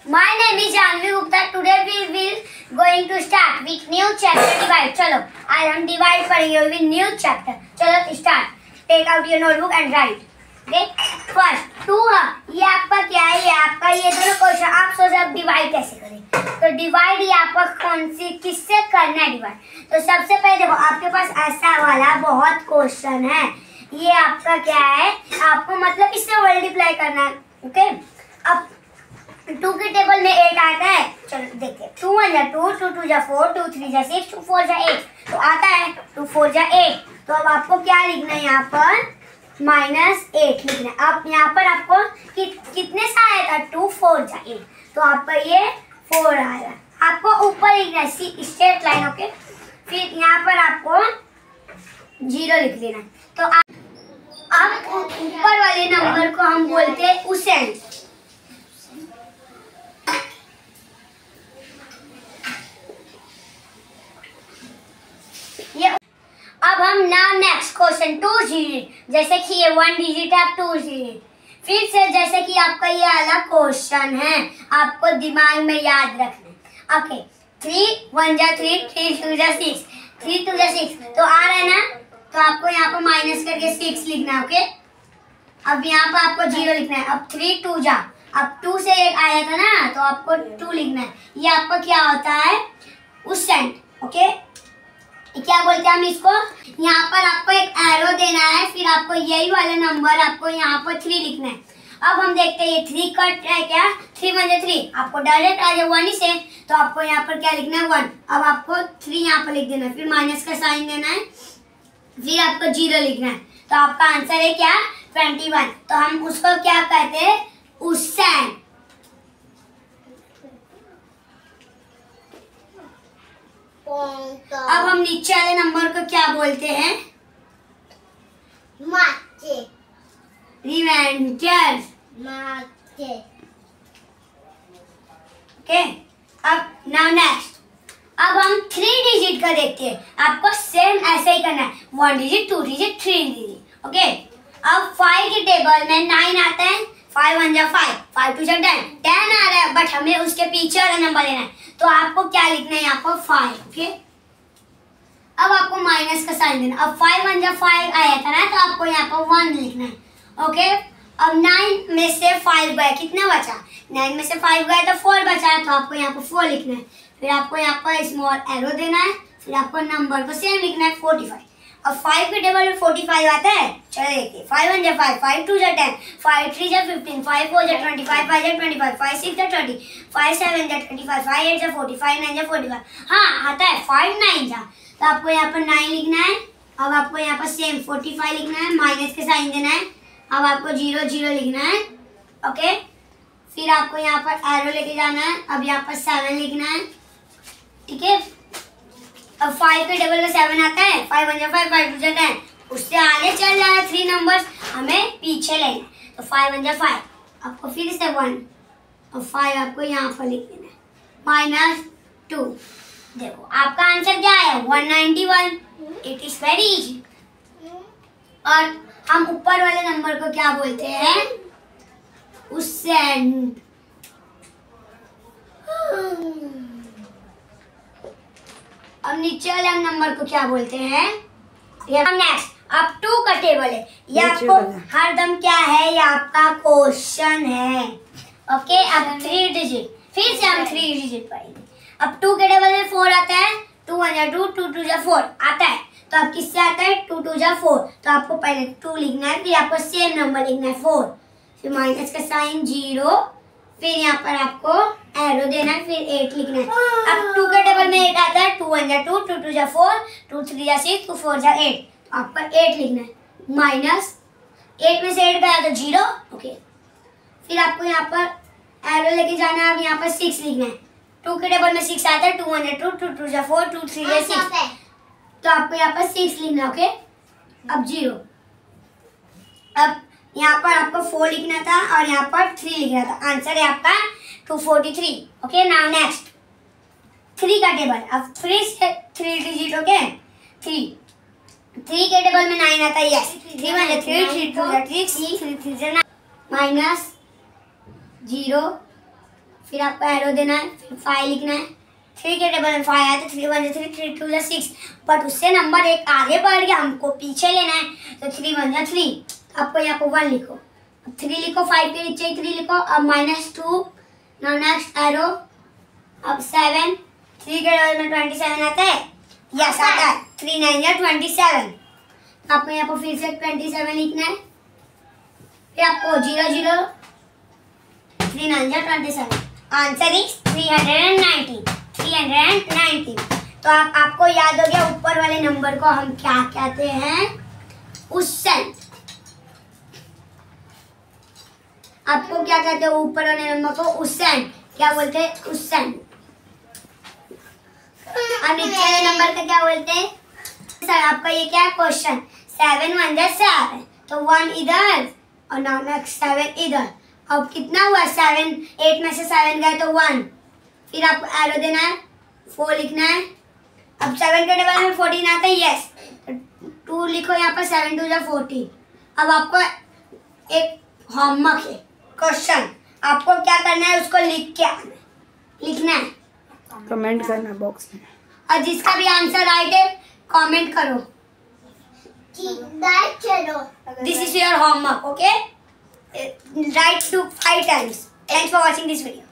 My name is Janvi Gupta. Today we will going to start with new chapter divide. चलो आज हम divide पढ़ेंगे with new chapter. चलो start. Take out your notebook and write. Okay. First 2 ये आपका क्या है? ये आपका ये दोनों क्वेश्चन आप सोच रहे डिवाइड कैसे करें. तो डिवाइड ये आपका कौन सी किससे करना है डिवाइड. तो सबसे पहले देखो आपके पास ऐसा वाला बहुत क्वेश्चन है. ये आपका क्या है? आपको मतलब इससे मल्टीप्लाई करना है. ओके. अब 2 के टेबल में 8 आता है. चलो देखते हैं. 2 1 जा 2, 2 2 जा 4, 2 3 जा 6, 2 4 जा 8. तो आता है 2 4 जा 8. तो अब आपको क्या लिखना है यहाँ पर? -8 लिखना है. अब यहाँ पर आपको कितने से आया था? 2 4 जा 8. तो आपका ये 4 आया. आपको ऊपर लिखना है स्ट्रेट लाइन. ओके. फिर यहाँ पर आपको 0 लिख लेना है. तो अब ऊपर वाले नंबर को हम बोलते हैं उसेंट. ये अब हम नाउ नेक्स्ट क्वेश्चन 2 डिजिट. जैसे कि ये 1 डिजिट है, 2 डिजिट. फिर से जैसे कि आपका ये अलग क्वेश्चन है, आपको दिमाग में याद रखना है. ओके. 3 1 जा 3, 3 2 जा 6, 3 2 जा 6. तो आ रहा है ना. तो आपको यहाँ पर माइनस करके 6 लिखना है. ओके. अब यहाँ पर आपको 0 लिखना है. अब 3 2 जा. अब 2 से 1 आया था ना, तो आपको 2 लिखना है. ये आपका क्या होता है? उसेंट. ओके. क्या बोलते हैं हम इसको? यहाँ पर आपको एक एरो देना है. फिर आपको यही वाला नंबर आपको यहाँ पर 3 लिखना है. अब हम देखते हैं ये 3 कट है क्या? 3 1 जा 3. आपको डायरेक्ट आ जाए 1 ही से. तो आपको यहाँ पर क्या लिखना है? 1. अब आपको 3 यहाँ पर लिख देना है. फिर माइनस का साइन देना है. फिर आपको 0 लिखना है. तो आपका आंसर है क्या? 21. तो हम उसको क्या कहते हैं? उसेंट. अब हम नीचे वाले नंबर को क्या बोलते हैं? रिमाइंडर. ओके. अब नाउ नेक्स्ट. अब हम 3 डिजिट का देखते हैं. आपको सेम ऐसे ही करना है. 1 डिजिट 2 डिजिट 3 डिजिट. ओके. अब 5 के टेबल में 9 आता है. 5 1 जा 5, 5 2 जा 10, 10 आ रहा है. बट हमें उसके पीछे वाला नंबर लेना है. तो आपको क्या लिखना है? यहाँ पर 5. ओके. अब आपको माइनस का साइन देना. अब 5 1 जा 5 आया था ना, तो आपको यहाँ पर 1 लिखना है. ओके. अब 9 में से 5 गया, कितना बचा? 9 में से 5 गया तो 4 बचा. तो आपको यहाँ पर 4 लिखना है. फिर आपको यहाँ पर स्मॉल एरो देना है. फिर आपको नंबर को सेम लिखना है 45. अब 5 के टेबल में 45 आता है. चलो देखिए. 5 1 जा 5, 5 2 जा 10, 5 3 जा 15, 5 4 जा 20, 5 5 जा 25, 5 6 जा 30, 5 7 जा 25, 5 8 जा 40, 5 9 जा 45. हाँ आता है 5 9 जा. तो आपको यहाँ पर 9 लिखना है. अब आपको यहाँ पर सेम 45 लिखना है. माइनस के साइन देना है. अब आपको 0 0 लिखना है. ओके. फिर आपको यहाँ पर एरो लेके जाना है. अब यहाँ पर 7 लिखना है. ठीक है. अब 5 के टेबल में 7 आता है. 5 1 जा 5, 5 2 जा 10. उससे आगे चल रहा है 3 नंबर्स, हमें पीछे लेना. तो 5 1 जा 5. आपको फिर से 1 और 5 आपको यहाँ पर लिख देना है. -2. देखो आपका आंसर क्या है? 191. It is very easy. और हम ऊपर वाले नंबर को क्या बोलते हैं? उसेंट. अब नीचे वाले नंबर को क्या बोलते हैं? नेक्स्ट. अब 2 का टेबल है. ये आपको हरदम क्या है? ये आपका क्वेश्चन है. ओके. अब 3 डिजिट. फिर से हम 3 डिजिट पढ़ेंगे. अब 2 के टेबल में 4 आता है. 2 1 जा 2, 2 2 जा 4 आता है. तो अब किससे आता है? 2 2 जा 4. तो आपको पहले 2 लिखना है. फिर आपको सेम नंबर लिखना है 4. फिर माइनस का साइन 0. फिर यहाँ पर आपको एरो देना है. फिर 8 लिखना है. अब 2 के टेबल में 8 आता है. 2 1 जा 2, 2 2 जा 4, 2 3 जा 6, 2 4 जा 8. तो आपको 8 लिखना है. माइनस 8 में से 8 गया तो 0. ओके. फिर आपको यहाँ पर एरो लेके जाना है. अब यहाँ पर 6 लिखना है. 2 के टेबल में 6 आता है. 2 1 जा 2, 2 2 जा 4, 2 3 जा 6. तो आपको यहाँ पर 6 लिखना है. ओके. अब 0. अब यहाँ पर आपको 4 लिखना था और यहाँ पर 3 लिखना था. आंसर है आपका 243. ओके. नाउ नेक्स्ट 3 का टेबल. अब फिर से 3 डिजिट. ओके. 3 के टेबल में 9 आता है. यस. 3 1 जा 3, 3 2 जा 3, 3 3 जा 9. -0 फिर आपको एरो देना है, फिर 5 लिखना है। 3 के टेबल में 5 आया तो 3 1 3 3 2 6, बट उससे नंबर एक आगे बढ़ गया, हमको पीछे लेना है तो 3 1 3, आपको यहाँ पर 1 लिखो, 3 लिखो, 5 के नीचे 3 लिखो, अब -2, नाउ नेक्स्ट एरो, अब 7, 3 के टेबल में 27 आता है, यस आता है, 3 9 या 27, आपको यहाँ पर फिर से 27 लिखना है, फिर आपको 0 0 3 9 या 27, आंसर इज 390, 390। तो आपको याद हो गया ऊपर वाले नंबर को हम क्या कहते हैं, उसेंट। आपको क्या कहते हैं ऊपर वाले नंबर को, उसेंट, क्या बोलते हैं, उसेंट। अब नीचे वाले नंबर का क्या बोलते हैं सर, आपका ये क्या है क्वेश्चन, 7 1 जा 7, तो 1 इधर और नाउ नेक्स्ट 7 इधर। अब कितना हुआ, 7, 8 में से 7 गए तो 1, फिर आपको एरो देना है, 4 लिखना है, अब 7 के टेबल में 14 आता है, यस, 2 लिखो यहाँ पर, 7 2 जा 14। अब आपको एक होमवर्क है, क्वेश्चन, आपको क्या करना है, उसको लिख के आना, लिखना है, कमेंट करना बॉक्स में, और जिसका भी आंसर राइट है कमेंट करो, this is your homework, okay, write to 5 times। Thanks for watching this video.